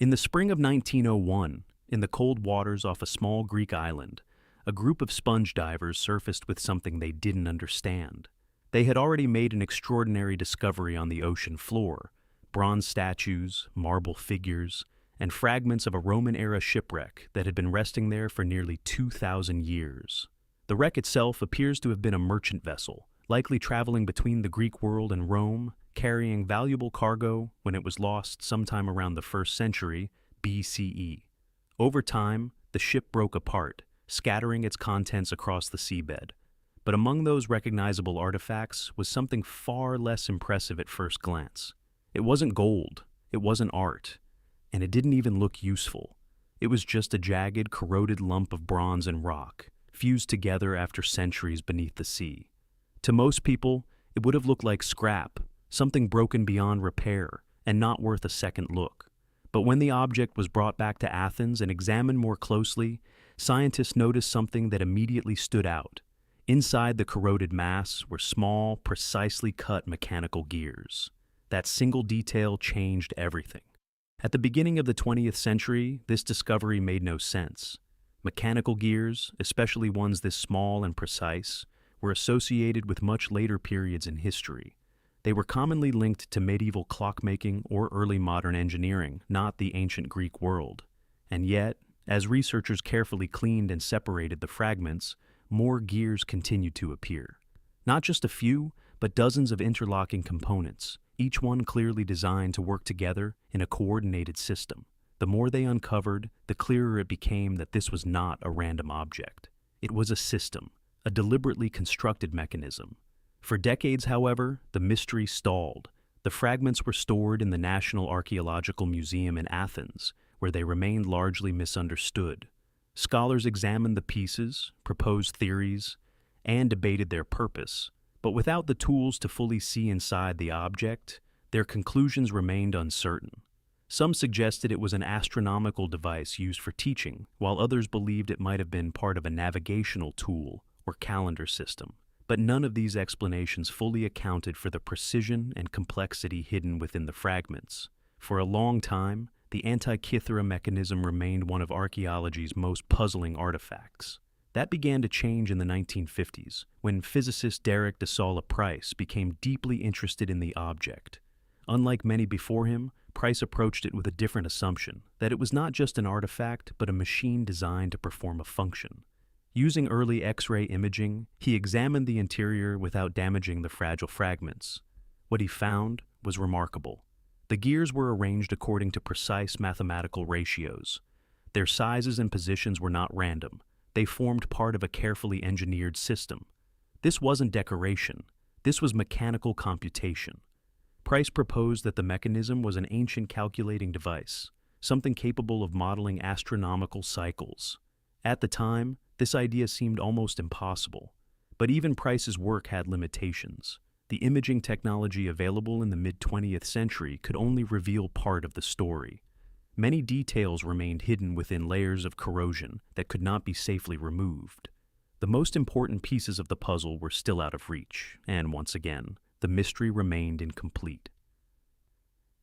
In the spring of 1901, in the cold waters off a small Greek island, a group of sponge divers surfaced with something they didn't understand. They had already made an extraordinary discovery on the ocean floor: bronze statues, marble figures, and fragments of a Roman-era shipwreck that had been resting there for nearly 2,000 years. The wreck itself appears to have been a merchant vessel, likely traveling between the Greek world and Rome, carrying valuable cargo when it was lost sometime around the 1st century BCE. Over time, the ship broke apart, scattering its contents across the seabed. But among those recognizable artifacts was something far less impressive at first glance. It wasn't gold, it wasn't art, and it didn't even look useful. It was just a jagged, corroded lump of bronze and rock, fused together after centuries beneath the sea. To most people, it would have looked like scrap, something broken beyond repair, and not worth a second look. But when the object was brought back to Athens and examined more closely, scientists noticed something that immediately stood out. Inside the corroded mass were small, precisely cut mechanical gears. That single detail changed everything. At the beginning of the 20th century, this discovery made no sense. Mechanical gears, especially ones this small and precise, were associated with much later periods in history. They were commonly linked to medieval clockmaking or early modern engineering, not the ancient Greek world. And yet, as researchers carefully cleaned and separated the fragments, more gears continued to appear. Not just a few, but dozens of interlocking components, each one clearly designed to work together in a coordinated system. The more they uncovered, the clearer it became that this was not a random object. It was a system, a deliberately constructed mechanism. For decades, however, the mystery stalled. The fragments were stored in the National Archaeological Museum in Athens, where they remained largely misunderstood. Scholars examined the pieces, proposed theories, and debated their purpose, but without the tools to fully see inside the object, their conclusions remained uncertain. Some suggested it was an astronomical device used for teaching, while others believed it might have been part of a navigational tool or calendar system. But none of these explanations fully accounted for the precision and complexity hidden within the fragments. For a long time, the Antikythera Mechanism remained one of archaeology's most puzzling artifacts. That began to change in the 1950s, when physicist Derek de Solla Price became deeply interested in the object. Unlike many before him, Price approached it with a different assumption, that it was not just an artifact, but a machine designed to perform a function. Using early X-ray imaging, he examined the interior without damaging the fragile fragments. What he found was remarkable. The gears were arranged according to precise mathematical ratios. Their sizes and positions were not random. They formed part of a carefully engineered system. This wasn't decoration. This was mechanical computation. Price proposed that the mechanism was an ancient calculating device, something capable of modeling astronomical cycles. At the time, this idea seemed almost impossible. But even Price's work had limitations. The imaging technology available in the mid-20th century could only reveal part of the story. Many details remained hidden within layers of corrosion that could not be safely removed. The most important pieces of the puzzle were still out of reach, and once again, the mystery remained incomplete.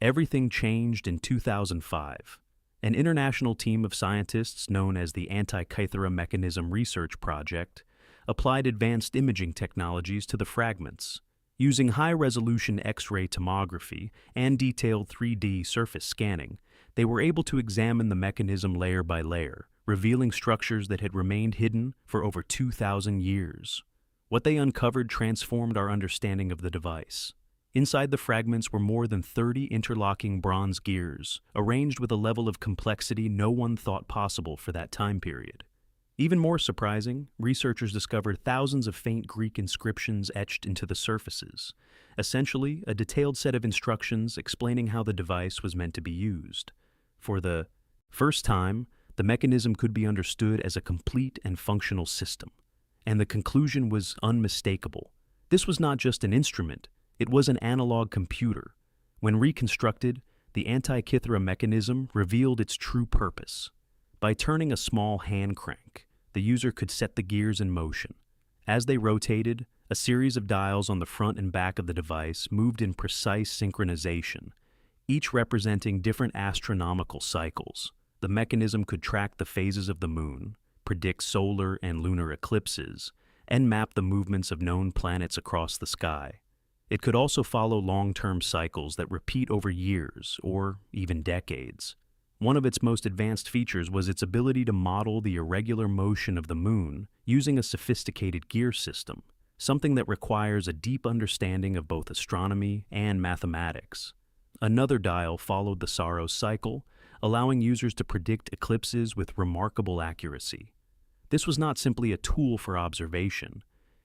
Everything changed in 2005. An international team of scientists known as the Antikythera Mechanism Research Project applied advanced imaging technologies to the fragments. Using high-resolution X-ray tomography and detailed 3D surface scanning, they were able to examine the mechanism layer by layer, revealing structures that had remained hidden for over 2,000 years. What they uncovered transformed our understanding of the device. Inside the fragments were more than 30 interlocking bronze gears, arranged with a level of complexity no one thought possible for that time period. Even more surprising, researchers discovered thousands of faint Greek inscriptions etched into the surfaces, essentially a detailed set of instructions explaining how the device was meant to be used. For the first time, the mechanism could be understood as a complete and functional system, and the conclusion was unmistakable. This was not just an instrument, it was an analog computer. When reconstructed, the Antikythera mechanism revealed its true purpose. By turning a small hand crank, the user could set the gears in motion. As they rotated, a series of dials on the front and back of the device moved in precise synchronization. each representing different astronomical cycles. The mechanism could track the phases of the moon, predict solar and lunar eclipses, and map the movements of known planets across the sky. It could also follow long-term cycles that repeat over years or even decades. One of its most advanced features was its ability to model the irregular motion of the moon using a sophisticated gear system, something that requires a deep understanding of both astronomy and mathematics. Another dial followed the Saros cycle, allowing users to predict eclipses with remarkable accuracy. This was not simply a tool for observation,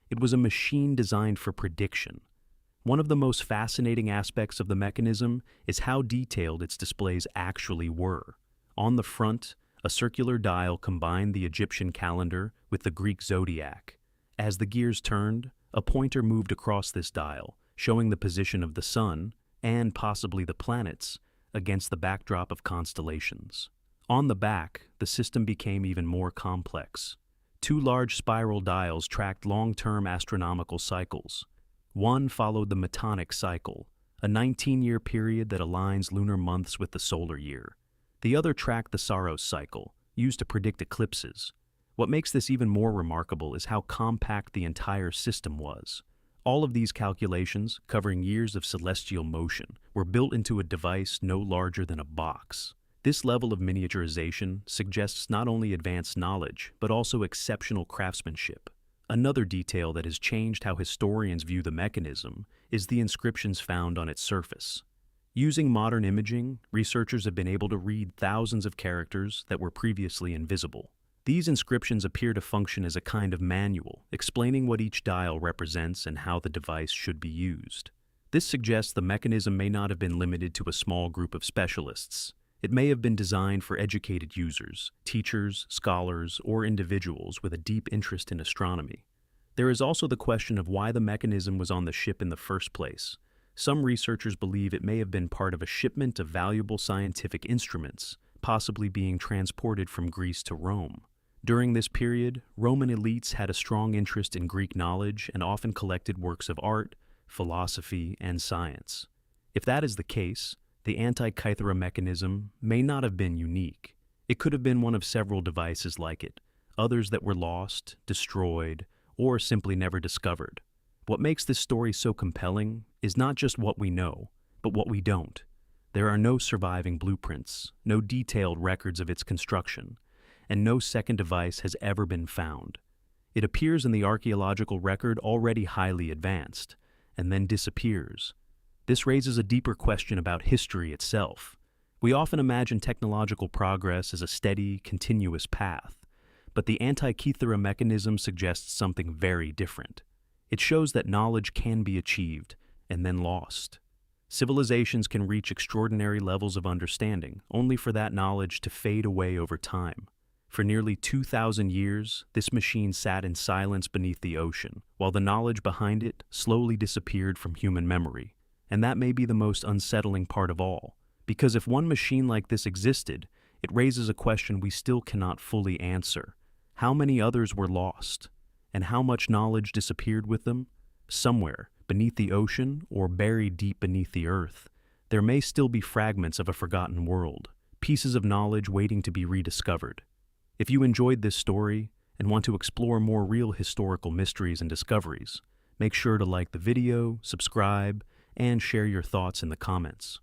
it was a machine designed for prediction. One of the most fascinating aspects of the mechanism is how detailed its displays actually were. On the front, a circular dial combined the Egyptian calendar with the Greek zodiac. As the gears turned, a pointer moved across this dial, showing the position of the sun, and possibly the planets, against the backdrop of constellations. On the back, the system became even more complex. Two large spiral dials tracked long-term astronomical cycles. One followed the Metonic cycle, a 19-year period that aligns lunar months with the solar year. The other tracked the Saros cycle, used to predict eclipses. What makes this even more remarkable is how compact the entire system was. All of these calculations, covering years of celestial motion, were built into a device no larger than a box. This level of miniaturization suggests not only advanced knowledge, but also exceptional craftsmanship. Another detail that has changed how historians view the mechanism is the inscriptions found on its surface. Using modern imaging, researchers have been able to read thousands of characters that were previously invisible. These inscriptions appear to function as a kind of manual, explaining what each dial represents and how the device should be used. This suggests the mechanism may not have been limited to a small group of specialists. It may have been designed for educated users, teachers, scholars, or individuals with a deep interest in astronomy. There is also the question of why the mechanism was on the ship in the first place. Some researchers believe it may have been part of a shipment of valuable scientific instruments, possibly being transported from Greece to Rome. During this period, Roman elites had a strong interest in Greek knowledge and often collected works of art, philosophy, and science. If that is the case, the Antikythera mechanism may not have been unique. It could have been one of several devices like it, others that were lost, destroyed, or simply never discovered. What makes this story so compelling is not just what we know, but what we don't. There are no surviving blueprints, no detailed records of its construction, and no second device has ever been found. It appears in the archaeological record already highly advanced, and then disappears. This raises a deeper question about history itself. We often imagine technological progress as a steady, continuous path, but the Antikythera mechanism suggests something very different. It shows that knowledge can be achieved and then lost. Civilizations can reach extraordinary levels of understanding, only for that knowledge to fade away over time. For nearly 2,000 years, this machine sat in silence beneath the ocean, while the knowledge behind it slowly disappeared from human memory. And that may be the most unsettling part of all, because if one machine like this existed, it raises a question we still cannot fully answer. How many others were lost? And how much knowledge disappeared with them? Somewhere, beneath the ocean or buried deep beneath the earth, there may still be fragments of a forgotten world, pieces of knowledge waiting to be rediscovered. If you enjoyed this story and want to explore more real historical mysteries and discoveries, make sure to like the video, subscribe, and share your thoughts in the comments.